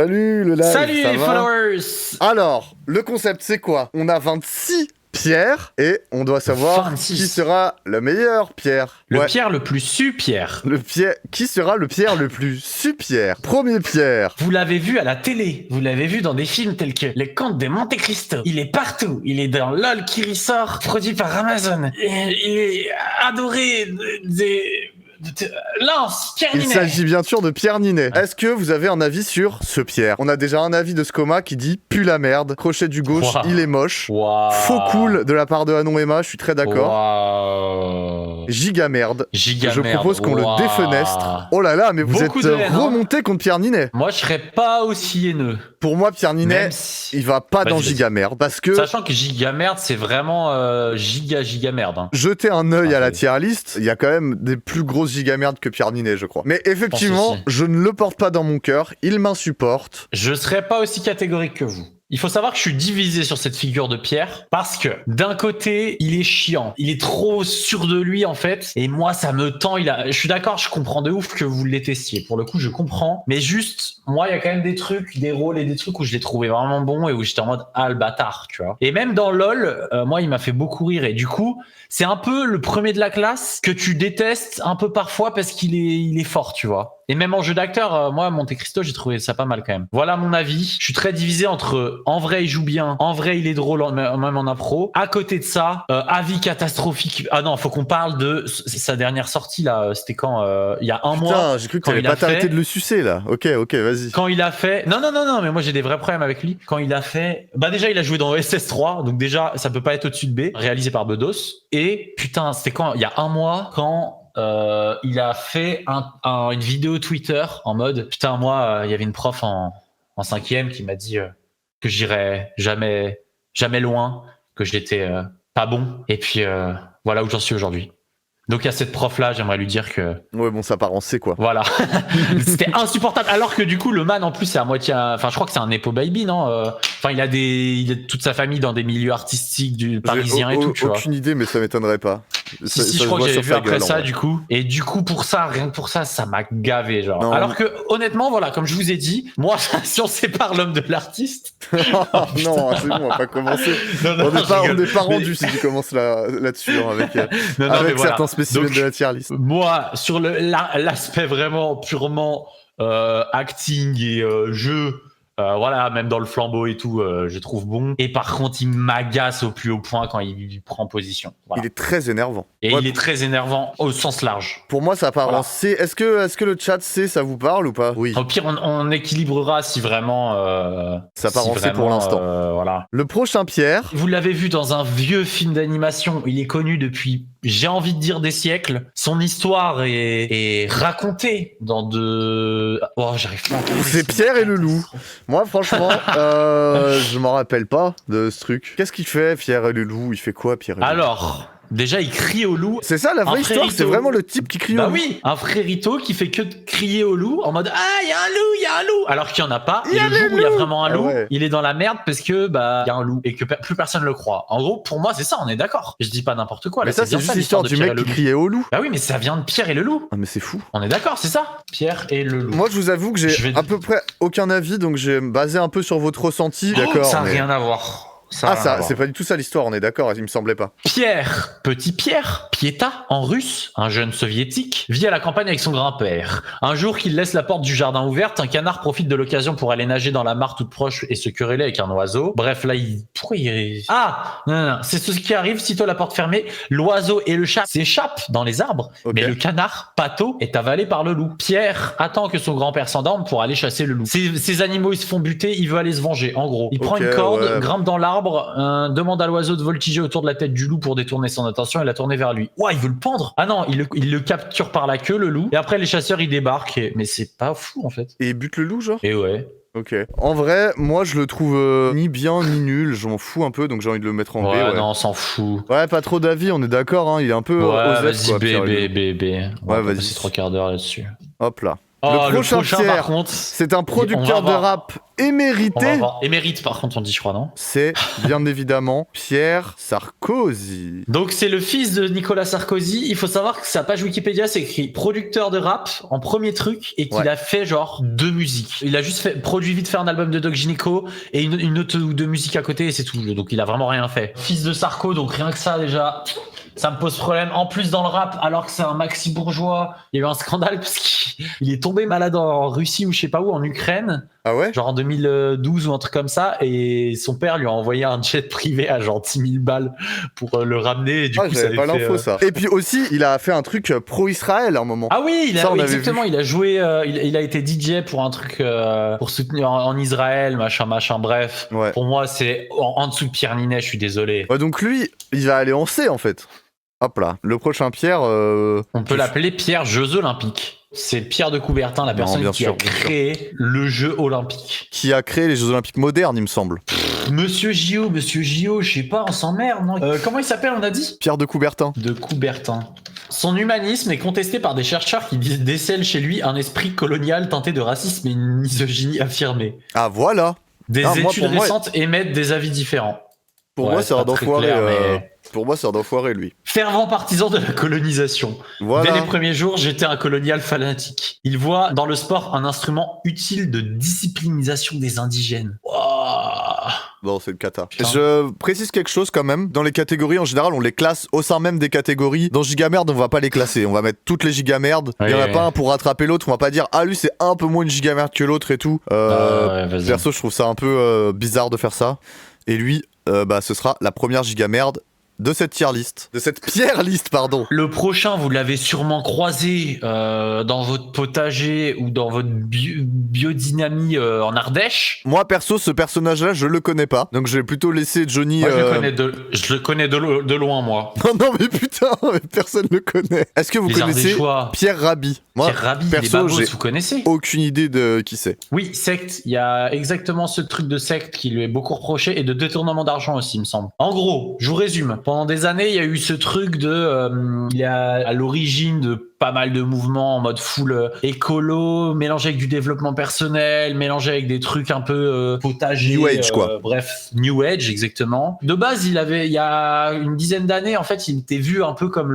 Salut le live, Salut ça les va? followers. Alors, le concept c'est quoi? On a 26 pierres et on doit savoir 26. qui sera le meilleur pierre. Le Ouais. Pierre le plus su-Pierre. Qui sera le pierre le plus super? Premier pierre. Vous l'avez vu à la télé, vous l'avez vu dans des films tels que Les Contes de Monte Cristo. Il est partout, il est dans LOL qui ressort, produit par Amazon. Il est adoré Lance, Pierre Il Ninet. s'agit bien sûr de Pierre Ninet. Est-ce que vous avez un avis sur ce pierre? On a déjà un avis de Scoma qui dit pue la merde, crochet du gauche, Wow. il est moche. Wow. Faux cool de la part de Anon Emma, je suis très d'accord. Wow. Giga merde. Giga Je merde. propose qu'on Wow. le défenestre. Oh là là, mais vous Beaucoup êtes de haine, hein. remonté contre Pierre Ninet. Moi, je serais pas aussi haineux. Pour moi, Pierre Ninet, Même si... il va pas dans Vas-y. giga merde parce que Sachant que giga merde, c'est vraiment giga merde. Hein. jeter un œil Ah, à la c'est- tier list, il y a quand même des plus grosses giga merdes que Pierre Ninet, je crois. Mais effectivement, aussi. je ne le porte pas dans mon cœur, il m'insupporte. Je serais pas aussi catégorique que vous. Il faut savoir que je suis divisé sur cette figure de Pierre parce que d'un côté, il est chiant, il est trop sûr de lui en fait, et moi ça me tend. Je suis d'accord, je comprends de ouf que vous le détestiez. Pour le coup, je comprends, mais juste moi, il y a quand même des trucs, des rôles et des trucs où je l'ai trouvé vraiment bon et où j'étais en mode ah le bâtard, tu vois. Et même dans LoL, moi, il m'a fait beaucoup rire et du coup, c'est un peu le premier de la classe que tu détestes un peu parfois parce qu'il est fort, tu vois. Et même en jeu d'acteur, moi, Monte Cristo, j'ai trouvé ça pas mal quand même. Voilà mon avis. Je suis très divisé entre en vrai, il joue bien, en vrai, il est drôle, même en impro. À côté de ça, avis catastrophique. Ah non, faut qu'on parle de sa dernière sortie là. C'était quand il y a un mois. Putain, j'ai cru que quand t'allais il a pas t'arrêter fait- de le sucer là. Ok, vas-y. Quand il a fait, non, mais moi j'ai des vrais problèmes avec lui. Quand il a fait, bah déjà il a joué dans SS3, donc déjà ça peut pas être au-dessus de B, réalisé par Bedos. Et putain, c'était quand il y a un mois quand il a fait une vidéo Twitter en mode putain moi il y avait une prof en cinquième qui m'a dit que j'irais jamais loin, que j'étais pas bon. Et puis voilà où j'en suis aujourd'hui. Donc à cette prof là, j'aimerais lui dire que Ouais, bon, ça part en C quoi. voilà. C'était insupportable. Alors que du coup, le man, en plus, c'est à moitié. Enfin, je crois que c'est un Nepo baby, non? Enfin, il a toute sa famille dans des milieux artistiques du parisien et tout, tu vois. Aucune idée, mais ça m'étonnerait pas. Si, se je crois que voit j'avais sur vu sa après gueule, en ça, vrai. du coup. Et du coup, pour ça, rien que pour ça, ça m'a gavé, genre. Non. Alors que, honnêtement, voilà, comme je vous ai dit, moi, si on sépare l'homme de l'artiste. Non, c'est bon, on va pas commencer. Non, On n'est pas je rigole. rendu si tu commences là-dessus hein, avec, Non, mais avec voilà. certains spécimens Donc, de la tier list. Moi, sur l'aspect vraiment purement acting et jeu, voilà, même dans le flambeau et tout, je trouve bon. Et par contre, il m'agace au plus haut point quand il prend position. Voilà. Il est très énervant. Et Ouais, il est très énervant au sens large. Pour moi, ça part Voilà. en C. Est-ce que le chat C, ça vous parle ou pas? Oui. Au pire, on équilibrera si vraiment. Ça part si en C pour vraiment, l'instant. Voilà. Le prochain Pierre. Vous l'avez vu dans un vieux film d'animation. Il est connu depuis, j'ai envie de dire, des siècles. Son histoire est racontée dans de. Oh, j'arrive pas. À C'est Pierre et le loup. Moi, franchement, je m'en rappelle pas de ce truc. Qu'est-ce qu'il fait, Pierre et le loup? Il fait quoi, Pierre et le loup? Alors, déjà, il crie au loup. C'est ça la vraie un histoire? frérito. C'est vraiment le type qui crie au Bah loup? oui, un frérito qui fait que de crier au loup en mode ah il y a un loup, il y a un loup, alors qu'il y en a pas. Et le jour où il y a vraiment un Ah loup, ouais. il est dans la merde parce que bah il y a un loup et que plus personne le croit. En gros, pour moi c'est ça, on est d'accord. Je dis pas n'importe quoi. Mais Là, ça, c'est bien juste l'histoire l'histoire de du Pierre mec et le qui loup. criait au loup. Bah oui, mais ça vient de Pierre et le loup. Ah, mais c'est fou. On est d'accord, c'est ça. Pierre et le loup. Moi, je vous avoue que j'ai Je vais- à peu près aucun avis, donc j'ai basé un peu sur votre ressenti. D'accord. Ça n'a mais- rien à voir. Ça a Ah, rien à ça, voir. c'est pas du tout ça l'histoire, on est d'accord, il me semblait pas. Pierre, petit Pierre, Pieta, en russe, un jeune soviétique, vit à la campagne avec son grand-père. Un jour qu'il laisse la porte du jardin ouverte, un canard profite de l'occasion pour aller nager dans la mare toute proche et se quereller avec un oiseau. Bref, là, pourquoi il... Ah non, c'est ce qui arrive, sitôt la porte fermée, l'oiseau et le chat s'échappent dans les arbres, Ok. mais le canard, Pato, est avalé par le loup. Pierre attend que son grand-père s'endorme pour aller chasser le loup. Ces animaux, ils se font buter, il veut aller se venger, en gros. Il prend Ok, une corde, ouais. grimpe dans l'arbre, demande à l'oiseau de voltiger autour de la tête du loup pour détourner son attention et la tourner vers lui. Ouah, il veut le pendre. Ah non, il le capture par la queue, le loup. Et après, les chasseurs, ils débarquent. Mais c'est pas fou, en fait. Et il bute le loup, genre? Et ouais. Ok. En vrai, moi, je le trouve ni bien ni nul, je m'en fous un peu, donc j'ai envie de le mettre en B. Ouais, Ouais. non, on s'en fout. Ouais, pas trop d'avis, on est d'accord, hein, il est un peu Ouais, osef, vas-y, quoi, B, Pierre et le B, loup. B, B. On va vas-y. passer 3 quarts d'heure là-dessus. Hop là. Oh, le prochain Pierre, par contre. c'est un on producteur va de voir. rap On va émérité, voir. Émérite, par contre, on dit, je crois, non? c'est bien évidemment Pierre Sarkozy. Donc, c'est le fils de Nicolas Sarkozy. Il faut savoir que sa page Wikipédia, c'est écrit producteur de rap en premier truc et qu'il Ouais. a fait genre 2 musiques. Il a juste produit vite fait un album de Doc Gynéco et une autre ou 2 musiques à côté et c'est tout. Donc, il a vraiment rien fait. Fils de Sarko, donc rien que ça, déjà. Ça me pose problème. En plus, dans le rap, alors que c'est un maxi bourgeois, il y a eu un scandale parce qu'il est tombé malade en Russie ou je sais pas où, en Ukraine, Ah ouais? genre en 2012 ou un truc comme ça, et son père lui a envoyé un jet privé à genre 10 000 balles pour le ramener. Et du Ah, coup, ça j'avais avait pas fait, l'info ça. Et puis aussi, il a fait un truc pro-Israël à un moment. Ah oui, Ça, on oui, avait exactement. vu. Il a joué, il a été DJ pour un truc pour soutenir en Israël, machin. Bref, Ouais. pour moi, c'est en dessous de Pierre Ninet. Je suis désolé. Ouais, donc lui, il va aller en C en fait. Hop là, le prochain Pierre. On peut l'appeler Pierre Jeux Olympiques. C'est Pierre de Coubertin, la Non, personne bien qui sûr, a bien sûr. créé le jeu olympique. Qui a créé les Jeux Olympiques modernes, il me semble. Monsieur Gio, je sais pas, on s'emmerde, non comment il s'appelle, on a dit? Pierre de Coubertin. De Coubertin. Son humanisme est contesté par des chercheurs qui décèlent chez lui un esprit colonial teinté de racisme et une misogynie affirmée. Ah voilà. Des Ah, moi, études pour moi- récentes émettent des avis différents. Pour Ouais, moi, c'est c'est un pas très enfoiré. clair, mais- Pour moi, c'est un enfoiré lui. Fervent partisan de la colonisation. Voilà. Dès les premiers jours, j'étais un colonial fanatique. Il voit dans le sport un instrument utile de disciplinisation des indigènes. Wouah. Non, c'est le cata. Putain. Je précise quelque chose quand même. Dans les catégories, en général, on les classe au sein même des catégories. Dans Gigamerde, on va pas les classer. On va mettre toutes les gigamerdes. Il y en a Ouais. pas un pour rattraper l'autre. On va pas dire, ah, lui, c'est un peu moins une gigamerde que l'autre et tout. Ouais, vas-y. Perso, je trouve ça un peu bizarre de faire ça. Et lui, ce sera la première gigamerde de cette tier list. De cette pierre liste, pardon. Le prochain, vous l'avez sûrement croisé dans votre potager ou dans votre biodynamie en Ardèche. Moi, perso, ce personnage-là, je le connais pas. Donc, je vais plutôt laisser Johnny. Moi, je le connais de loin, moi. Non, non, mais putain, personne le connaît. Est-ce que vous Les connaissez Ardéchois. Pierre Rabhi? Moi, Pierre Rabhi, les perso, babos, j'ai vous connaissez? aucune idée de qui c'est. Oui, secte. Il y a exactement ce truc de secte qui lui est beaucoup reproché et de détournement d'argent aussi, il me semble. En gros, je vous résume. Pendant des années, il y a eu ce truc de... il est à l'origine de pas mal de mouvements en mode full écolo, mélangé avec du développement personnel, mélangé avec des trucs un peu potagers. New Age, quoi. Bref, New Age, exactement. De base, il y a une dizaine d'années, en fait, il était vu un peu comme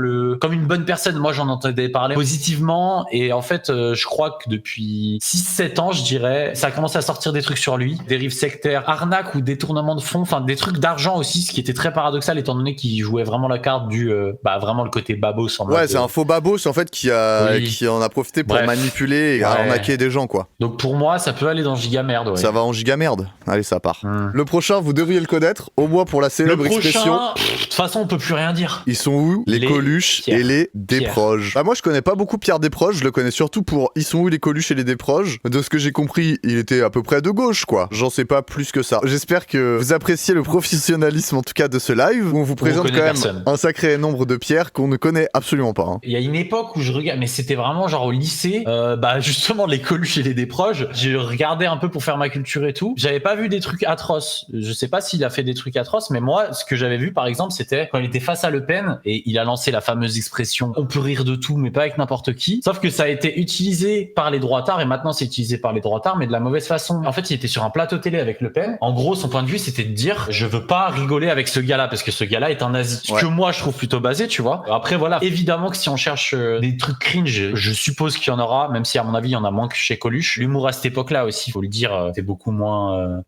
une bonne personne. Moi, j'en entendais parler positivement. Et en fait, je crois que depuis 6-7 ans, je dirais, ça a commencé à sortir des trucs sur lui. Dérives sectaires, arnaques ou détournement de fonds, enfin, des trucs d'argent aussi, ce qui était très paradoxal étant donné qu'il jouait vraiment la carte du, vraiment le côté babos en Ouais, mode, c'est un faux babos en fait qui en a profité pour Bref. manipuler et Ouais. arnaquer des gens, quoi. Donc pour moi, ça peut aller dans Gigamerde, ouais. Ça va en gigamerde. Allez, ça part. Hmm. Le prochain, vous devriez le connaître, au moins pour la Le célèbre expression. prochain, de toute façon, on peut plus rien dire. Ils sont où les Les Coluches Pierre. et les Desproges? Bah moi je connais pas beaucoup Pierre Desproges, je le connais surtout pour Ils sont où les Coluches et les Desproges. De ce que j'ai compris, il était à peu près de gauche, quoi. J'en sais pas plus que ça. J'espère que vous appréciez le professionnalisme en tout cas de ce live où on vous présente quand connaît même personne. un sacré nombre de pierres qu'on ne connaît absolument pas. Hein. Il y a une époque où je regarde, mais c'était vraiment genre au lycée, justement les Coluches et les Desproges. J'ai regardé un peu pour faire ma culture et tout. J'avais pas vu des trucs atroces. Je sais pas s'il a fait des trucs atroces, mais moi, ce que j'avais vu par exemple, c'était quand il était face à Le Pen et il a lancé la fameuse expression "on peut rire de tout, mais pas avec n'importe qui". Sauf que ça a été utilisé par les droitards et maintenant c'est utilisé par les droitards, mais de la mauvaise façon. En fait, il était sur un plateau télé avec Le Pen. En gros, son point de vue, c'était de dire "je veux pas rigoler avec ce gars-là parce que ce gars-là est un nazi". Ce Ouais. que moi, je trouve plutôt basé, tu vois. Après, voilà, évidemment que si on cherche des trucs cringe, je suppose qu'il y en aura, même si à mon avis, il y en a moins que chez Coluche. L'humour à cette époque-là aussi, faut le dire, c'est beaucoup moins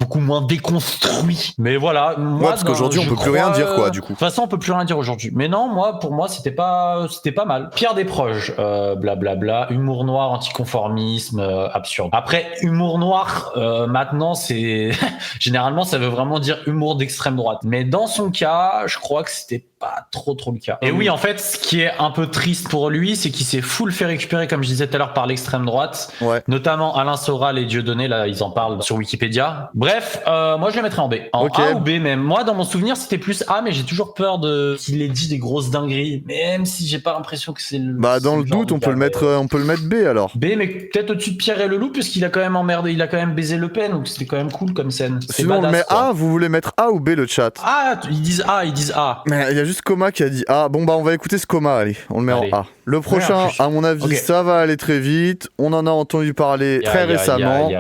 déconstruit. Mais voilà, moi, parce qu'aujourd'hui, on peut plus rien dire, quoi, du coup. De toute façon, on peut plus rien dire aujourd'hui. Mais non, pour moi, c'était pas mal. Pierre Desproges, blablabla, humour noir, anticonformisme, absurde. Après, humour noir, maintenant, c'est généralement, ça veut vraiment dire humour d'extrême droite. Mais dans son cas, je crois que c'était pas trop le cas. Et oui, en fait, ce qui est un peu triste pour lui, c'est qu'il s'est full fait récupérer, comme je disais tout à l'heure, par l'extrême droite. Ouais. Notamment Alain Soral et Dieudonné, là, ils en parlent sur Wikipédia. Bref, moi, je le mettrais en B. En Ok. A ou B même. Moi, dans mon souvenir, c'était plus A, mais j'ai toujours peur qu'il ait dit des grosses dingueries. Même si j'ai pas l'impression que c'est le... Bah dans c'est le genre doute, de on peut gars, le mettre B alors. B, mais peut-être au-dessus de Pierre et Leloup, puisqu'il a quand même emmerdé, il a quand même baisé Le Pen, donc c'était quand même cool comme scène. C'est Sinon on le badass, met quoi. A, vous voulez mettre A ou B le chat? Ah, ils disent A. Mais il y a juste Coma qui a dit A. Bon bah on va écouter ce Coma, allez, on le met Allez. en A. Le prochain, à mon avis, Ok. ça va aller très vite. On en a entendu parler très récemment.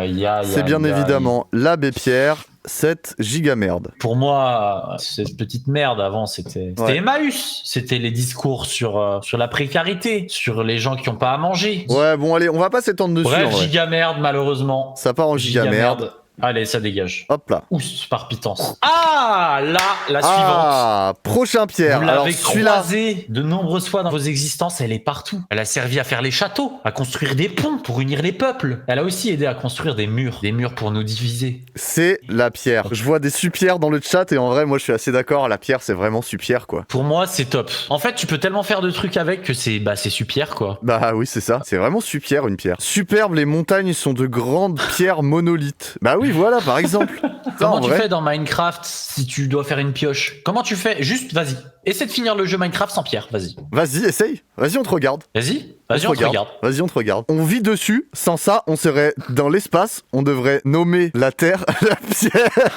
C'est bien évidemment l'abbé Pierre, cette giga merde. Pour moi, cette petite merde avant, c'était Emmaüs. C'était les discours sur la précarité, sur les gens qui n'ont pas à manger. Ouais, bon allez, on va pas s'étendre dessus. Bref, en vrai. giga merde, malheureusement. Ça part en giga merde. Allez, ça dégage. Hop là. Oups, par pitance. Ah, là, la suivante. Ah, prochain Pierre. Vous Alors l'avez celui-là. croisée de nombreuses fois dans vos existences, elle est partout. Elle a servi à faire les châteaux, à construire des ponts pour unir les peuples. Elle a aussi aidé à construire des murs pour nous diviser. C'est la pierre. Je vois des super dans le chat et en vrai, moi je suis assez d'accord. La pierre, c'est vraiment super quoi. Pour moi, c'est top. En fait, tu peux tellement faire de trucs avec que c'est super quoi. Bah oui, c'est ça. C'est vraiment super une pierre. Superbe, les montagnes sont de grandes pierres monolithes. Bah oui, voilà, par exemple. Comment tu fais dans Minecraft si tu dois faire une pioche? Comment tu fais? Juste, vas-y. Essaie de finir le jeu Minecraft sans pierre, vas-y. Vas-y, essaye. Vas-y, on te regarde. Vas-y, on te regarde. Vas-y, on te regarde. On vit dessus. Sans ça, on serait dans l'espace. On devrait nommer la Terre la pierre.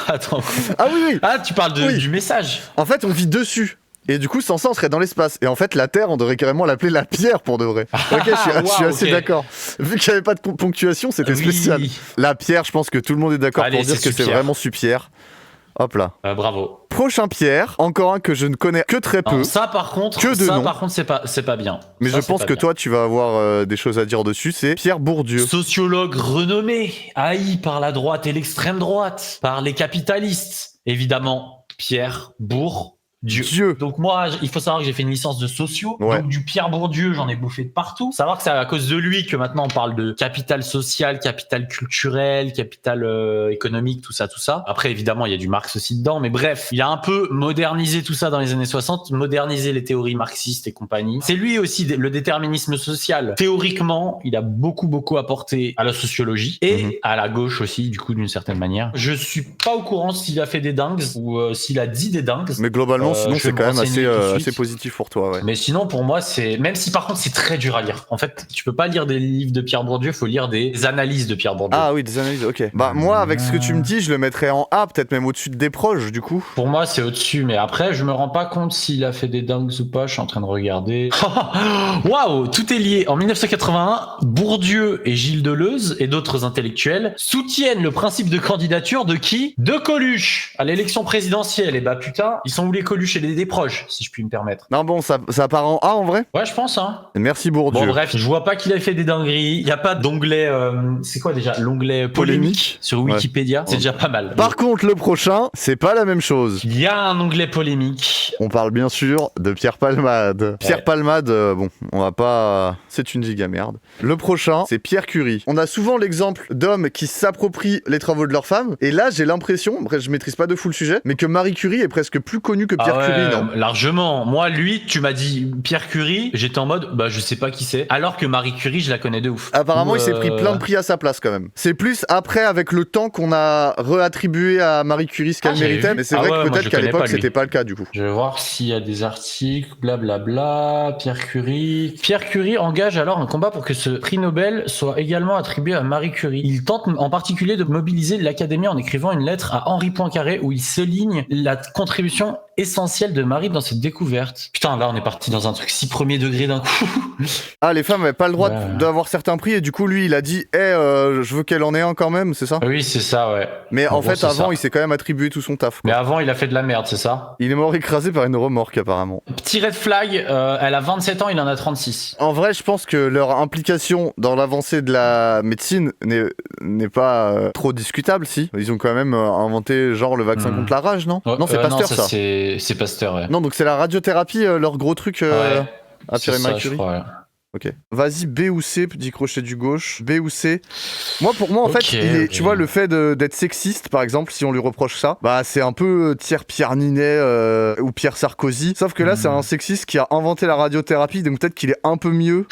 Attends. Ah oui. Ah, tu parles du message. En fait, on vit dessus. Et du coup, sans ça, on serait dans l'espace. Et en fait, la Terre, on devrait carrément l'appeler la pierre pour de vrai. Ok, je suis assez d'accord. Vu qu'il n'y avait pas de ponctuation, c'était spécial. La pierre, je pense que tout le monde est d'accord pour dire que c'est vraiment super. Hop là. Bravo. Prochain Pierre, encore un que je ne connais que très peu. Non, ça par contre, c'est pas bien. Mais ça, je pense que toi, tu vas avoir des choses à dire dessus. C'est Pierre Bourdieu. Sociologue renommé, haï par la droite et l'extrême droite, par les capitalistes. Évidemment, Pierre Bourdieu. Donc moi, il faut savoir que j'ai fait une licence de sociaux. Ouais. Donc du Pierre Bourdieu, j'en ai bouffé de partout. Savoir que c'est à cause de lui que maintenant on parle de capital social, capital culturel, capital économique, tout ça. Après, évidemment, il y a du Marx aussi dedans. Mais bref, il a un peu modernisé tout ça dans les années 60, modernisé les théories marxistes et compagnie. C'est lui aussi le déterminisme social. Théoriquement, il a beaucoup apporté à la sociologie et à la gauche aussi, du coup, d'une certaine manière. Je suis pas au courant s'il a fait des dingues ou s'il a dit des dingues. Mais globalement, sinon c'est quand même assez positif pour toi, ouais. Mais sinon, pour moi, même si par contre c'est très dur à lire. En fait, tu peux pas lire des livres de Pierre Bourdieu, faut lire des analyses de Pierre Bourdieu. Ah oui, des analyses, ok. Bah moi, avec ce que tu me dis, je le mettrais en A, peut-être même au-dessus des proches, du coup. Pour moi, c'est au-dessus, mais après, je me rends pas compte s'il a fait des dingues ou pas, je suis en train de regarder. Waouh, tout est lié. En 1981, Bourdieu et Gilles Deleuze et d'autres intellectuels soutiennent le principe de candidature de qui? De Coluche à l'élection présidentielle. Et bah putain, ils sont où les Coluche et des proches, si je puis me permettre. Non bon, ça part en A en vrai? Ouais, je pense, hein. Merci Bourdieu. Bon bref, je vois pas qu'il a fait des dingueries. Il y a pas d'onglet, c'est quoi déjà? L'onglet polémique sur Wikipédia. Ouais. C'est déjà pas mal. Par contre, le prochain, c'est pas la même chose. Il y a un onglet polémique. On parle bien sûr de Pierre Palmade. Ouais. Pierre Palmade, bon, on va pas... C'est une giga merde. Le prochain, c'est Pierre Curie. On a souvent l'exemple d'hommes qui s'approprient les travaux de leurs femmes. Et là, j'ai l'impression, bref, je maîtrise pas de fou le sujet, mais que Marie Curie est presque plus connue que Pierre Curie, non? Largement. Moi, lui, tu m'as dit Pierre Curie, j'étais en mode, bah je sais pas qui c'est. Alors que Marie Curie, je la connais de ouf. Apparemment, il s'est pris plein de prix à sa place quand même. C'est plus après, avec le temps, qu'on a réattribué à Marie Curie ce qu'elle méritait. Mais c'est vrai que peut-être qu'à l'époque, c'était pas le cas du coup. Je vais voir s'il y a des articles, blablabla. Pierre Curie. Pierre Curie engage alors un combat pour que ce prix Nobel soit également attribué à Marie Curie. Il tente en particulier de mobiliser l'Académie en écrivant une lettre à Henri Poincaré où il souligne la contribution essentielle de Marie dans cette découverte. Putain, là on est parti dans un truc si premier degré d'un coup. Ah, les femmes n'avaient pas le droit d'avoir certains prix et du coup lui il a dit je veux qu'elle en ait un quand même, c'est ça? Oui, c'est ça, ouais. Mais en fait avant il s'est quand même attribué tout son taf, quoi. Mais avant il a fait de la merde, c'est ça? Il est mort écrasé par une remorque apparemment. Petit red flag, elle a 27 ans, il en a 36. En vrai je pense que leur implication dans l'avancée de la médecine n'est pas trop discutable, si. Ils ont quand même inventé genre le vaccin contre la rage, non? Non, c'est Pasteur ça. C'est Pasteur, ouais. Non, donc c'est la radiothérapie, leur gros truc à Pierre et Marie Curie. Ok. Vas-y, B ou C, petit crochet du gauche. B ou C. Pour moi, en fait, tu vois, le fait d'être sexiste, par exemple, si on lui reproche ça, bah, c'est un peu Pierre Ninet ou Pierre Sarkozy. Sauf que là, c'est un sexiste qui a inventé la radiothérapie, donc peut-être qu'il est un peu mieux.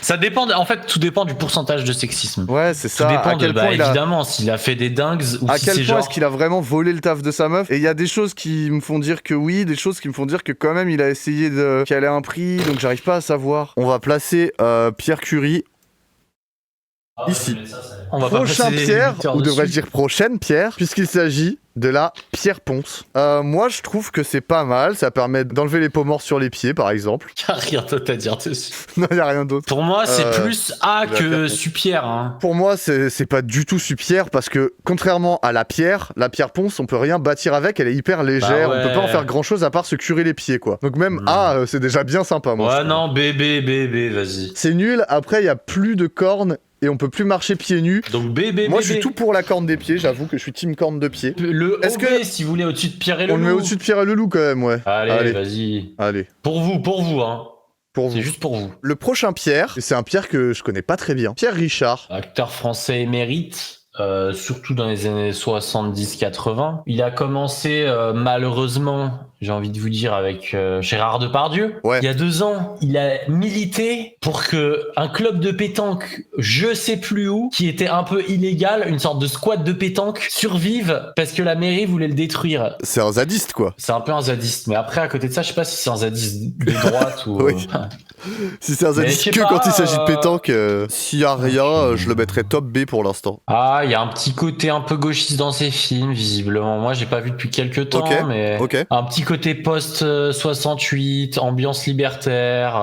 Ça dépend, en fait, tout dépend du pourcentage de sexisme. Ouais, c'est ça. Tout dépend à quel point évidemment, s'il a fait des dingues ou à si quel point est-ce qu'il a vraiment volé le taf de sa meuf. Et il y a des choses qui me font dire que oui, des choses qui me font dire que quand même, il a essayé qu'elle ait un prix, donc j'arrive pas à savoir. On va placer Pierre Curie ici. On va pas Prochain passer pierre, 8 heures ou devrais-je dessus. dire prochaine pierre, puisqu'il s'agit de la pierre ponce. Moi, je trouve que c'est pas mal. Ça permet d'enlever les peaux mortes sur les pieds, par exemple. Y a rien d'autre à dire dessus. Non, y a rien d'autre. Pour moi, c'est plus A la pierre que ponce. Super. Hein. Pour moi, c'est pas du tout super parce que, contrairement à la pierre ponce, on peut rien bâtir avec. Elle est hyper légère. Bah ouais. On peut pas en faire grand chose à part se curer les pieds, quoi. Donc, même A, c'est déjà bien sympa, moi. je Ouais, trouve. non, B, vas-y. C'est nul. Après, il y a plus de cornes et on peut plus marcher pieds nus. Donc B. Moi, je suis tout pour la corne des pieds. J'avoue que je suis team corne de pied. Le Est-ce OB, que- si vous voulez, au-dessus de Pierre et le On le met Loup. au-dessus de Pierre et le Loup, quand même, ouais. Allez, vas-y. Allez. Pour vous, hein. Pour C'est vous. juste pour vous. Le prochain Pierre, c'est un Pierre que je connais pas très bien. Pierre Richard. Acteur français émérite, surtout dans les années 70-80. Il a commencé, malheureusement, j'ai envie de vous dire, avec Gérard Depardieu. Ouais. Il y a 2 ans, il a milité pour que un club de pétanque, je sais plus où, qui était un peu illégal, une sorte de squat de pétanque, survive parce que la mairie voulait le détruire. C'est un zadiste, quoi. C'est un peu un zadiste, mais après, à côté de ça, je sais pas si c'est un zadiste de droite ou... Oui. Si c'est un Mais je zadiste sais que pas, quand il s'agit de pétanque, s'il y a rien, je le mettrais top B pour l'instant. Ah, il y a un petit côté un peu gauchiste dans ses films, visiblement. Moi, j'ai pas vu depuis quelques temps, Ok, mais ok. un petit côté post-68, ambiance libertaire.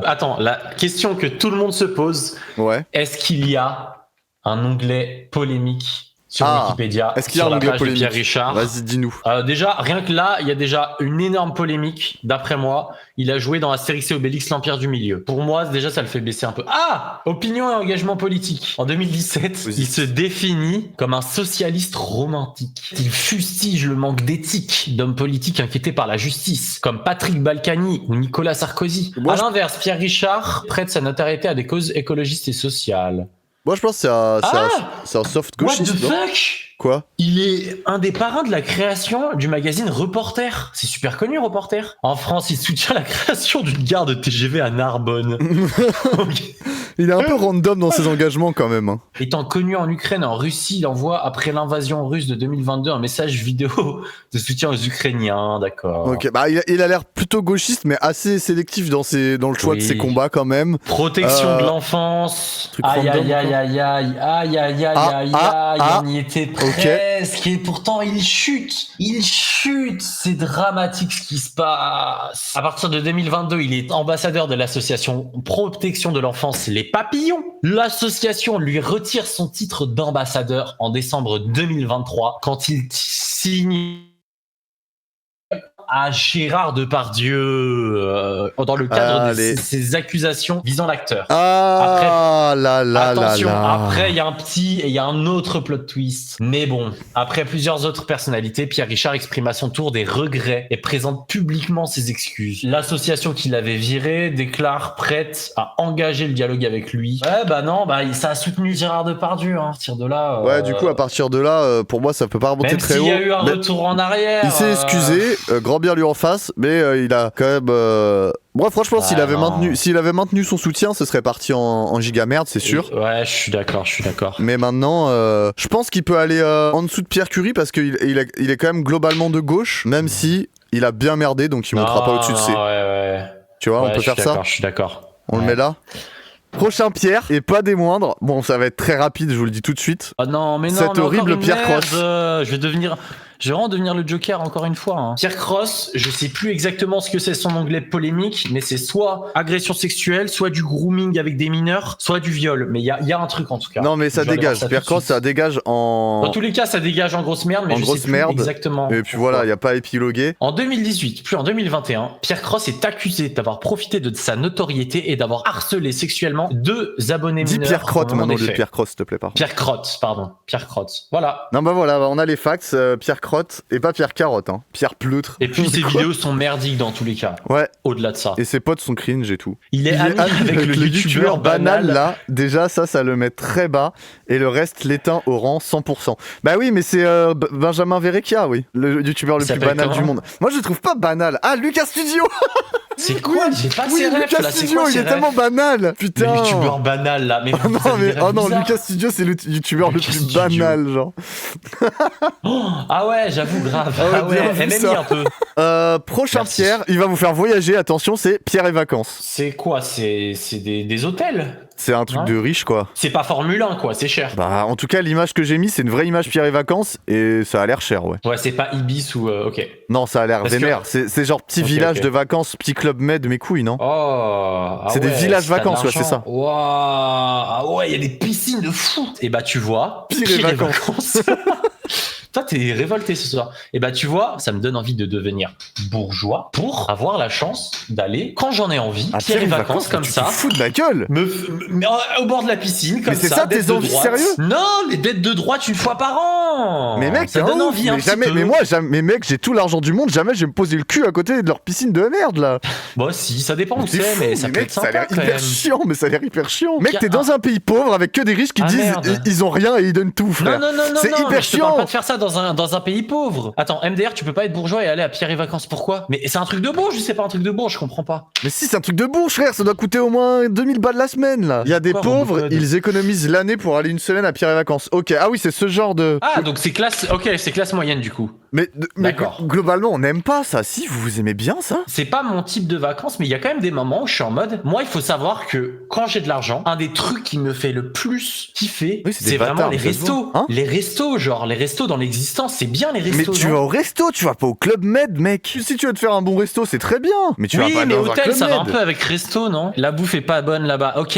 Attends, la question que tout le monde se pose, Ouais. est-ce qu'il y a un onglet polémique sur Ah, Wikipédia est-ce qu'il y a sur un la onglet page de polémique Pierre Richard? Vas-y, dis-nous. Déjà, rien que là, il y a déjà une énorme polémique. D'après moi, il a joué dans Astérix et Obélix, l'Empire du Milieu. Pour moi, déjà, ça le fait baisser un peu. Ah! Opinion et engagement politique. En 2017, Vas-y. il se définit comme un socialiste romantique. Il fustige le manque d'éthique d'hommes politiques inquiétés par la justice, comme Patrick Balkany ou Nicolas Sarkozy. Moi, À je- l'inverse, Pierre Richard prête sa notoriété à des causes écologistes et sociales. Moi, je pense que c'est un soft What gauchiste, the non fuck? Quoi Il est un des parrains de la création du magazine Reporter. C'est super connu, Reporter. En France, il soutient la création d'une gare de TGV à Narbonne. Ok. Il est un peu random dans ses engagements, quand même. Hein. Étant connu en Ukraine et en Russie, il envoie, après l'invasion russe de 2022, un message vidéo de soutien aux Ukrainiens, d'accord. Ok, bah il a l'air plutôt gauchiste, mais assez sélectif dans le choix de Oui. ses combats, quand même. Protection de l'enfance. truc Aïe, random, aïe, aïe, quoi. aïe, aïe, aïe, aïe, aïe, Ah, aïe, ah, aïe, ah. on y était presque. Et pourtant, il chute. Il chute. C'est dramatique ce qui se passe. À partir de 2022, il est ambassadeur de l'association Protection de l'enfance Les Papillons. L'association lui retire son titre d'ambassadeur en décembre 2023 quand il signe à Gérard Depardieu dans le cadre de Allez. ses accusations visant l'acteur. Ah là là Attention, là là. après il y a un petit et il y a un autre plot twist. Mais bon, après plusieurs autres personnalités, Pierre Richard exprime à son tour des regrets et présente publiquement ses excuses. L'association qui l'avait viré déclare prête à engager le dialogue avec lui. Ouais, bah non, ça a soutenu Gérard Depardieu. Hein. À partir de là. Ouais, du coup, à partir de là, pour moi, ça peut pas remonter même très s'il haut. y a eu un Mais retour en arrière. il s'est excusé, grand bien lui en face, mais il a quand même. Moi, franchement, s'il Ah, avait non. maintenu son soutien, ce serait parti en giga merde, c'est sûr. Ouais, je suis d'accord. Mais maintenant, je pense qu'il peut aller en dessous de Pierre Curie parce qu'il est quand même globalement de gauche, même si il a bien merdé, donc il montera pas au-dessus de C. Ouais. Tu vois, Ouais, on peut faire ça. Je suis d'accord. On le met là. Prochain Pierre, et pas des moindres. Bon, ça va être très rapide, je vous le dis tout de suite. Oh non, mais non, Cette mais horrible encore une Pierre merde. Cross. Je vais vraiment devenir le Joker encore une fois. Hein. Pierre Cross, je sais plus exactement ce que c'est son onglet polémique, mais c'est soit agression sexuelle, soit du grooming avec des mineurs, soit du viol. Mais il y a un truc en tout cas. Non, mais ça Je vais aller voir dégage. ça Pierre tout de Cross, suite. ça dégage en. Dans tous les cas, ça dégage en grosse merde, mais En je grosse sais plus merde. exactement. Et puis pourquoi. voilà, il n'y a pas à épiloguer. En 2018, puis en 2021, Pierre Cross est accusé d'avoir profité de sa notoriété et d'avoir harcelé sexuellement 2 abonnés Dis mineurs. Pierre Crotte au moment maintenant, des de faits. Pierre Cross, s'il te plaît, pardon. Pierre Crotte, pardon. Pierre Crotte. Voilà. Non, bah voilà, on a les facts. Pierre Crotte et pas Pierre Carotte, hein. Pierre Pleutre. Et puis ses Quoi vidéos sont merdiques dans tous les cas. Ouais, Au-delà de ça. et ses potes sont cringe et tout. Il est ami avec le youtubeur banal. là. Déjà, ça le met très bas. Et le reste l'éteint au rang 100%. Bah oui, mais c'est Benjamin Verrecchia, oui. Le youtubeur le Il plus s'appelle banal comment du monde. Moi, je le trouve pas banal. Ah, Lucas Studio. C'est quoi? J'ai pas Oui, ses refs Lucas là. C'est Studio, quoi il ces est tellement refs? banal. Le Putain. youtubeur banal là. Mais Oh non, vous avez mais des refs bizarres. Lucas Studio, c'est le youtubeur le Lucas plus Studio. banal, genre. Ah ouais, j'avoue grave. Ah ouais, Ah ouais, bien vu, MMI ça. un peu. Prochain Merci. Pierre, il va vous faire voyager. Attention, c'est Pierre et vacances. C'est quoi? C'est des hôtels? C'est un truc Non. de riche, quoi. C'est pas Formule 1, quoi, c'est cher. Bah, en tout cas, l'image que j'ai mis, c'est une vraie image Pierre et Vacances, et ça a l'air cher, ouais. Ouais, c'est pas Ibis ou. Ok. Non, ça a l'air Parce que- vénère. C'est genre petit Ok, village ok. de vacances, petit club med, mes couilles, non? Oh. Ah C'est des ouais, villages si t'as de vacances, ouais, c'est l'argent. ça. Waouh. Ah ouais, il y a des piscines de fou. Et bah, tu vois. Pire et vacances. Toi, t'es révolté ce soir. Et bah, tu vois, ça me donne envie de devenir bourgeois pour avoir la chance d'aller, quand j'en ai envie, Ah, Pierre et vacances comme tu ça. te fous de ma gueule! Au bord de la piscine, comme Mais c'est ça. ça tes d'être de envies, droite. sérieux? Non, mais d'être de droite une fois par an. Mais mec, ça t'es donne un ouf, envie un mais petit jamais, peu. mais moi, jamais, mais mec, j'ai tout l'argent du monde, jamais je vais me poser le cul à côté de leur piscine de merde là. Moi, si, ça dépend où T'es c'est, fou, mais ça peut mec, être ça a sympa l'air quand hyper même. chiant, mais ça a l'air hyper chiant. Mec, Tiens, t'es dans un pays pauvre avec que des riches qui Ah, disent merde. ils ont rien et ils donnent tout, frère. Non, C'est non, hyper mais je te parle chiant. pas de faire ça dans un pays pauvre. Attends, MDR, tu peux pas être bourgeois et aller à Pierre et Vacances, pourquoi? Mais c'est un truc de bourge ou c'est pas un truc de bourge, je comprends pas. Mais si, c'est un truc de bourge, frère, ça doit coûter au moins 2000 balles la semaine là. Il y a des Quoi, pauvres, Robocode ils économisent l'année pour aller une semaine à Pierre et Vacances. Ok, ah oui, c'est ce genre de. Ah, donc c'est classe, ok, c'est classe moyenne du coup. Mais D'accord. globalement, on n'aime pas ça. Si, vous aimez bien ça? C'est pas mon type de vacances, mais il y a quand même des moments où je suis en mode, moi, il faut savoir que quand j'ai de l'argent, un des trucs qui me fait le plus kiffer, Oui, c'est des c'est vraiment bâtards, les ça se restos. voit. Hein Les restos, genre, les restos dans l'existence, c'est bien les Mais restos. tu non vas au resto, tu vas pas au Club Med, mec. Si tu veux te faire un bon resto, c'est très bien. Mais tu Oui, vas pas mais dans un hôtel, Club ça va un Med. peu avec resto, non? La bouffe est pas bonne là-bas. Ok.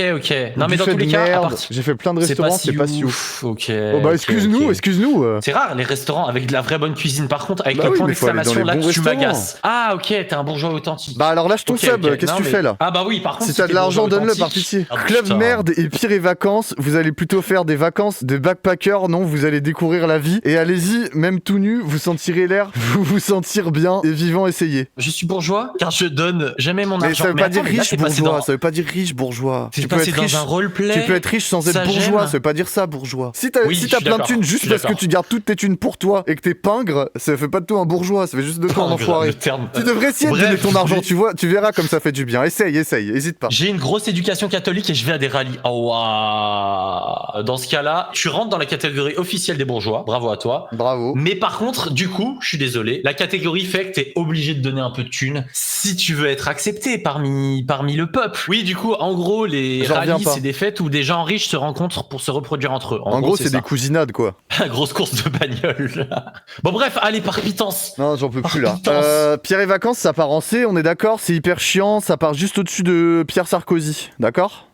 Non, mais dans Buffet tous les de cas, à merde. partir. J'ai fait plein de restaurants, c'est pas si ouf. Ok. Oh bah ok, excuse-nous, ok. excuse-nous. C'est rare les restaurants avec de la vraie bonne cuisine. Par contre, avec Bah le oui, point mais faut aller dans d'exclamation les là, bons tu restaurants. m'agaces. Ah ok, t'es un bourgeois authentique. Bah alors lâche ton Ok, sub, ok. qu'est-ce que Non, tu fais là? Ah bah oui, par contre, Si t'as de t'es l'argent, bourgeois donne-le par authentique. pitié. Ah, Club putain. Merde et Pire et Vacances, vous allez plutôt faire des vacances de backpacker, non, vous allez découvrir la vie. Et allez-y, même tout nu, vous sentirez l'air, vous vous sentir bien et vivant, essayez. Je suis bourgeois car je donne jamais mon Mais argent. ça veut pas dire attends, mais là, riche t'es passé bourgeois, dans- ça veut pas dire riche bourgeois. t'es Tu peux passé être dans riche. un roleplay. Tu peux être riche sans être Ça, bourgeois, j'aime. ça veut pas dire ça, bourgeois. Si t'as Oui, si je t'as suis plein de d'accord, thunes je juste suis parce que d'accord. tu gardes toutes tes thunes pour toi et que t'es pingre, ça fait pas de toi un bourgeois, ça fait juste de toi un Pingre, enfoiré. le terme. Tu devrais essayer de Bref, donner ton argent, mais- tu vois, tu verras comme ça fait du bien. Essaye, hésite pas. J'ai une grosse éducation catholique et je vais à des rallyes. Oh waouh. Dans ce cas-là, tu rentres dans la catégorie officielle des bourgeois. Bravo à toi. Bravo. Mais par contre, du coup, je suis désolé, la catégorie fait que t'es obligé de donner un peu de thunes si tu veux être accepté parmi le peuple. Oui, du coup, en gros, les J'en reviens rallyes, pas. c'est des fêtes où des gens riches se rencontrent pour se reproduire entre eux. En gros, c'est ça. des cousinades quoi. Grosse course de bagnole. Bon, bref, allez, par pitance. Non, j'en peux plus là. Putain. Pierre et Vacances, ça part en C, on est d'accord, c'est hyper chiant, ça part juste au-dessus de Pierre Sarkozy, d'accord?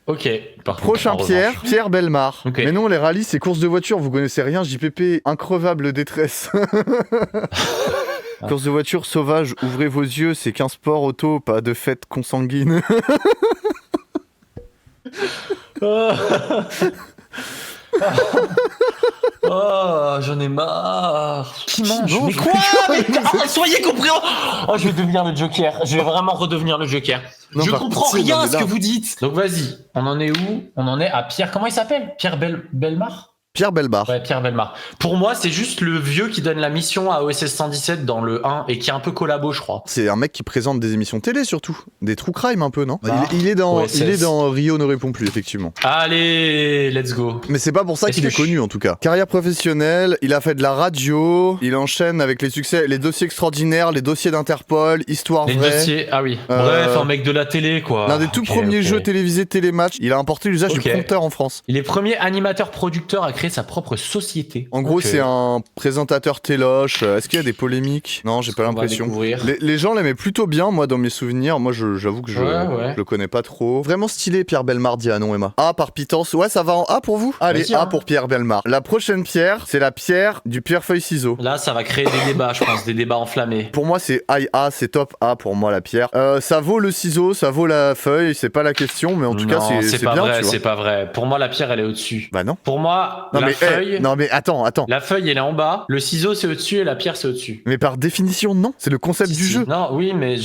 Ok. Par contre, Prochain en Pierre, revanche. Pierre Belmar. Ok. Mais non, les rallyes, c'est course de voiture, vous connaissez rien, JPP, increvable détresse. Course de voiture sauvage, ouvrez vos yeux, c'est qu'un sport auto, pas de fête consanguine. Oh, j'en ai marre. Qui mange? mange Mais quoi? Mais soyez compréhensifs. Oh, je vais devenir le Joker. Je vais vraiment redevenir le Joker. Non, je par comprends pitié, rien non, à mais ce que là- vous dites. Donc vas-y. On en est où? On en est à Pierre. Comment il s'appelle? Pierre Belmar? Pierre Belmar. Ouais, Pierre Belmar. Pour moi, c'est juste le vieux qui donne la mission à OSS 117 dans le 1 et qui est un peu collabo, je crois. C'est un mec qui présente des émissions télé surtout. Des true crime un peu, non? Bah, il est dans, OSS. il est dans Rio ne répond plus, effectivement. Allez, let's go. Mais c'est pas pour ça Est-ce qu'il que est connu en tout cas. Carrière professionnelle, il a fait de la radio, il enchaîne avec les succès, les dossiers extraordinaires, les dossiers d'Interpol, Histoire Les vraie. dossiers, ah oui. Euh, Bref, un mec de la télé, quoi. L'un des tout Ok, premiers ok. jeux télévisés télématch. Il a importé l'usage Ok. du prompteur en France. Il est premier animateur-producteur à créer sa propre société. En gros, Ok. c'est un présentateur téloche. Est-ce qu'il y a des polémiques? Non, j'ai pas On va l'impression. découvrir. Les gens l'aimaient plutôt bien, moi, dans mes souvenirs. Moi, j'avoue que je le connais pas trop. Vraiment stylé, Pierre Belmar, dit non, Emma. A par pitance. Ouais, ça va en A pour vous? Allez, Vas-y, A hein. pour Pierre Belmar. La prochaine pierre, c'est la pierre du pierre-feuille-ciseau. Là, ça va créer des débats, je pense, des débats enflammés. Pour moi, c'est high A, c'est top A pour moi, la pierre. Ça vaut le ciseau, ça vaut la feuille, c'est pas la question, mais en tout cas, Non, c'est pas bien, vrai, tu vois. c'est pas vrai. Pour moi, la pierre, elle est au-dessus. Bah non. Pour moi, Non, la mais, feuille, non, mais attends. la feuille, elle est en bas. Le ciseau, c'est au-dessus et la pierre, c'est au-dessus. Mais par définition, non. C'est le concept Si, du si. jeu. Non, oui, mais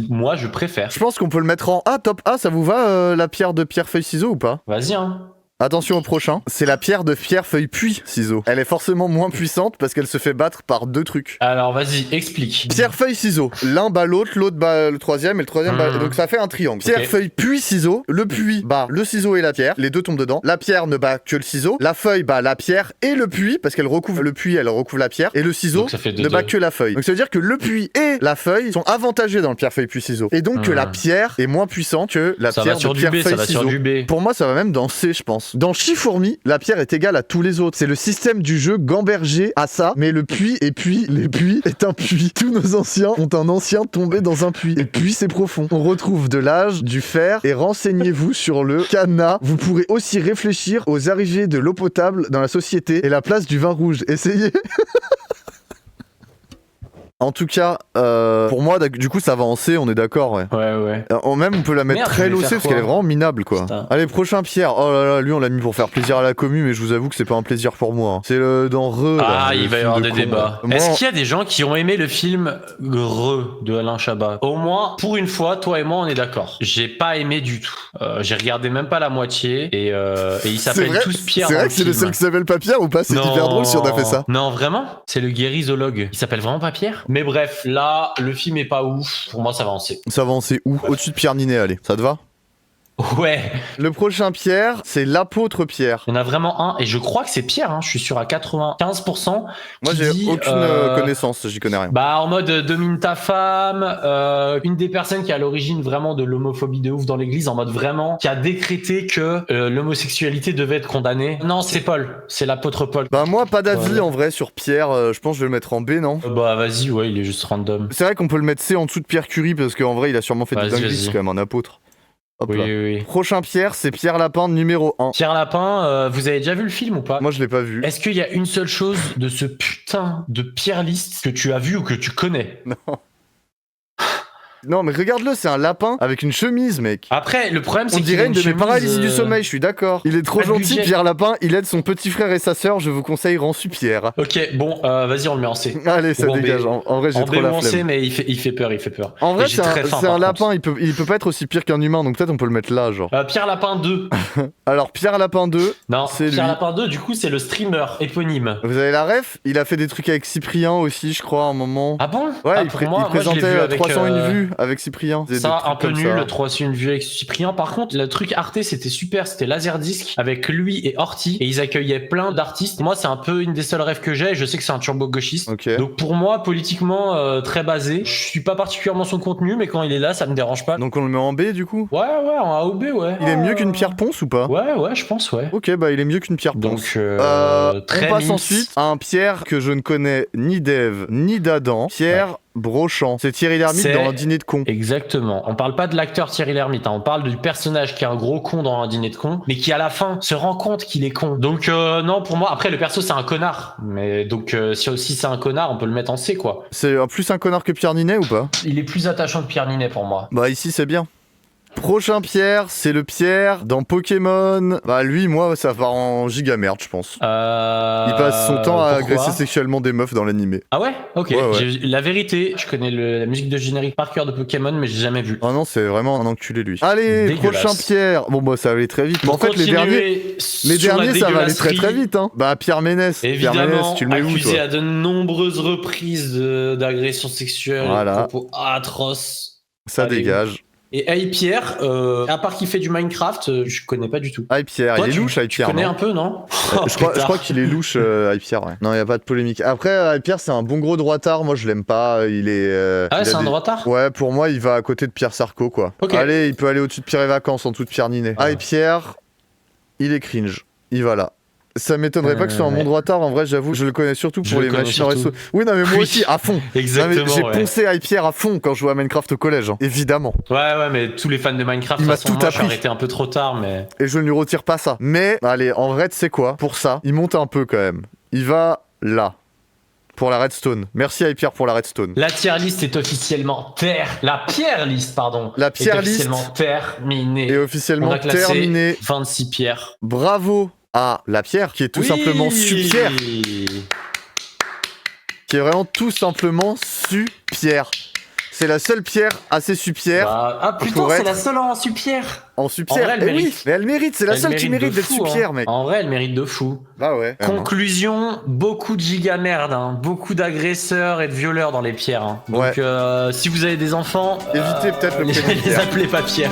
moi, je préfère. Je pense qu'on peut le mettre en A, top A, ça vous va, la pierre de pierre-feuille-ciseau ou pas? Vas-y, hein. Attention au prochain. C'est la pierre de pierre feuille puits ciseaux. Elle est forcément moins puissante parce qu'elle se fait battre par 2 trucs. Alors vas-y, explique. Pierre feuille ciseaux. L'un bat l'autre, l'autre bat le troisième et le troisième bat... Donc ça fait un triangle. Pierre feuille puits ciseaux. Le puits bat le ciseau et la pierre. Les deux tombent dedans. La pierre ne bat que le ciseau. La feuille bat la pierre et le puits parce qu'elle recouvre le puits, elle recouvre la pierre. Et le ciseau ne bat que la feuille. Donc ça veut dire que le puits et la feuille sont avantagés dans le pierre feuille puits ciseaux. Et donc que la pierre est moins puissante que la pierre de pierre feuille ciseaux. Pour moi ça va même dans C, je pense. Dans Chifourmi, la pierre est égale à tous les autres. C'est le système du jeu Gamberger à ça, mais le puits et puis les puits est un puits. Tous nos anciens ont un ancien tombé dans un puits. Et puis c'est profond. On retrouve de l'âge, du fer et renseignez-vous sur le cadenas. Vous pourrez aussi réfléchir aux arrivées de l'eau potable dans la société et la place du vin rouge. Essayez. En tout cas, pour moi, du coup, ça va en C, on est d'accord, ouais. Ouais. Même, on peut la mettre très low C parce qu'elle est vraiment minable, quoi. Putain. Allez, prochain Pierre. Oh là là, lui, on l'a mis pour faire plaisir à la commu, mais je vous avoue que c'est pas un plaisir pour moi. Hein. C'est dans Re. Ah, là, il va y avoir des débats. Moi... Est-ce qu'il y a des gens qui ont aimé le film Re de Alain Chabat? Au moins, pour une fois, toi et moi, on est d'accord. J'ai pas aimé du tout. J'ai regardé même pas la moitié et ils s'appellent tous Pierre. C'est vrai que c'est le seul qui s'appelle pas Pierre ou pas? C'est hyper drôle si on a fait ça. Non, vraiment? C'est le guérisologue. Il s'appelle vraiment pas Pierre? Mais bref, là, le film est pas ouf. Pour moi, ça va en C. Ça va en C où? Au-dessus de Pierre Ninet, allez. Ça te va? Ouais. Le prochain Pierre, c'est l'apôtre Pierre. Il y en a vraiment un, et je crois que c'est Pierre, hein. Je suis sûr à 95%. Moi, j'ai aucune connaissance, j'y connais rien. Bah, en mode domine ta femme, une des personnes qui est à l'origine vraiment de l'homophobie de ouf dans l'église, en mode vraiment, qui a décrété que l'homosexualité devait être condamnée. Non, c'est Paul, c'est l'apôtre Paul. Bah, moi, pas d'avis en vrai sur Pierre, je pense que je vais le mettre en B, non? Bah, vas-y, ouais, il est juste random. C'est vrai qu'on peut le mettre C en dessous de Pierre Curie, parce qu'en vrai, il a sûrement fait des dingueries, c'est quand même un apôtre. Hop là. Oui. Prochain Pierre, c'est Pierre Lapin numéro 1. Pierre Lapin, vous avez déjà vu le film ou pas? Moi, je l'ai pas vu. Est-ce qu'il y a une seule chose de ce putain de Pierre List que tu as vu ou que tu connais? Non. Non, mais regarde-le, c'est un lapin avec une chemise, mec. Après, le problème, c'est qu'il dirait une de mes paralysies du sommeil, je suis d'accord. Il est trop gentil, Pierre Lapin. Il aide son petit frère et sa sœur. Je vous conseille Rançu Pierre. Ok, bon, vas-y, on le met en C. Allez, ça dégage. En vrai, j'ai trop la flemme. En C, mais il fait peur, il fait peur. En vrai, c'est un lapin. Il peut pas être aussi pire qu'un humain, donc peut-être on peut le mettre là, genre. Pierre Lapin 2. Alors, Pierre Lapin 2. Non, Pierre Lapin 2, du coup, c'est le streamer éponyme. Vous avez la ref? Il a fait des trucs avec Cyprien aussi, je crois, à un moment. Ah bon? Ouais, il présentait 301 vues. Avec Cyprien. Ça, un peu nul, le 301 vues avec Cyprien. Par contre, le truc Arte, c'était super. C'était Laserdisc avec lui et Horty. Et ils accueillaient plein d'artistes. Moi, c'est un peu une des seules rêves que j'ai. Je sais que c'est un turbo gauchiste. Okay. Donc pour moi, politiquement, très basé. Je suis pas particulièrement son contenu, mais quand il est là, ça me dérange pas. Donc on le met en B, du coup? Ouais, en A ou B, ouais. Il est mieux qu'une Pierre Ponce ou pas? Ouais, je pense, ouais. Ok, bah il est mieux qu'une Pierre Ponce. Donc, on passe ensuite à un Pierre que je ne connais ni d'Eve, ni d'Adam. Pierre... Brochant. C'est Thierry Lhermitte dans Un dîner de con. Exactement. On parle pas de l'acteur Thierry Lhermitte, hein. On parle du personnage qui est un gros con dans Un dîner de con, mais qui à la fin se rend compte qu'il est con. Donc non, pour moi, après le perso c'est un connard. Mais donc si aussi c'est un connard, on peut le mettre en C, quoi. C'est plus un connard que Pierre Ninet ou pas? Il est plus attachant que Pierre Ninet pour moi. Bah ici c'est bien. Prochain Pierre, c'est le Pierre dans Pokémon. Bah lui, moi, ça va en giga merde, je pense. Il passe son temps à agresser sexuellement des meufs dans l'animé. Ah ouais? Ok. Ouais. La vérité, je connais la musique de générique par cœur de Pokémon, mais j'ai jamais vu. Ah non, c'est vraiment un enculé lui. Allez, dégueulasse. Prochain Pierre. Bon bah ça va aller très vite. Mais en fait, les derniers, ça va aller très très vite. Hein. Bah Pierre Ménès. Évidemment, Pierre Ménès, tu le mets accusé où, toi? À de nombreuses reprises d'agression sexuelle, voilà. Propos atroces. Ça dégage. Et Hey Pierre, à part qu'il fait du Minecraft, je connais pas du tout. Hey Pierre, il est louche, Hey Pierre. Tu connais un peu, non? Je crois qu'il est louche, Hey Pierre, ouais. Non, il y a pas de polémique. Après, Hey Pierre, c'est un bon gros droitard. Moi, je l'aime pas. Il est. Ah ouais, c'est un droitard? Ouais, pour moi, il va à côté de Pierre Sarko, quoi. Okay. Allez, il peut aller au-dessus de Pierre et Vacances, en dessous de Pierre Ninet. Hey Pierre, il est cringe. Il va là. Ça m'étonnerait pas que ce soit un bon droitard, en vrai, j'avoue, je le connais surtout pour les machines en resto. Oui, non, mais moi aussi, à fond. Exactement. J'ai poncé Hey Pierre à fond quand je jouais à Minecraft au collège, hein. Évidemment. Ouais, mais tous les fans de Minecraft, il m'a tout appris. J'ai arrêté un peu trop tard, mais. Et je ne lui retire pas ça. Mais, allez, en vrai, tu sais quoi? Pour ça, il monte un peu quand même. Il va là. Pour la redstone. Merci Hey Pierre pour la redstone. La tier list est officiellement La pierre list, pardon. La pierre list est officiellement terminée. Et officiellement terminée. 26 pierres. Bravo à la pierre, qui est tout simplement Su-Pierre. Qui est vraiment tout simplement Su-Pierre. C'est la seule pierre assez super. Bah, ah putain, pour c'est être- la seule en super. En super. En vrai, elle Eh mérite. oui, mais elle mérite. C'est la Elle seule qui mérite de d'être fou, super, hein. mec. En vrai, elle mérite de fou. Bah ouais. Conclusion, beaucoup de giga merde, hein. Beaucoup d'agresseurs et de violeurs dans les pierres. Hein. Donc Ouais. si vous avez des enfants, Évitez peut-être le prénom les Pierre. appelez pas Pierre.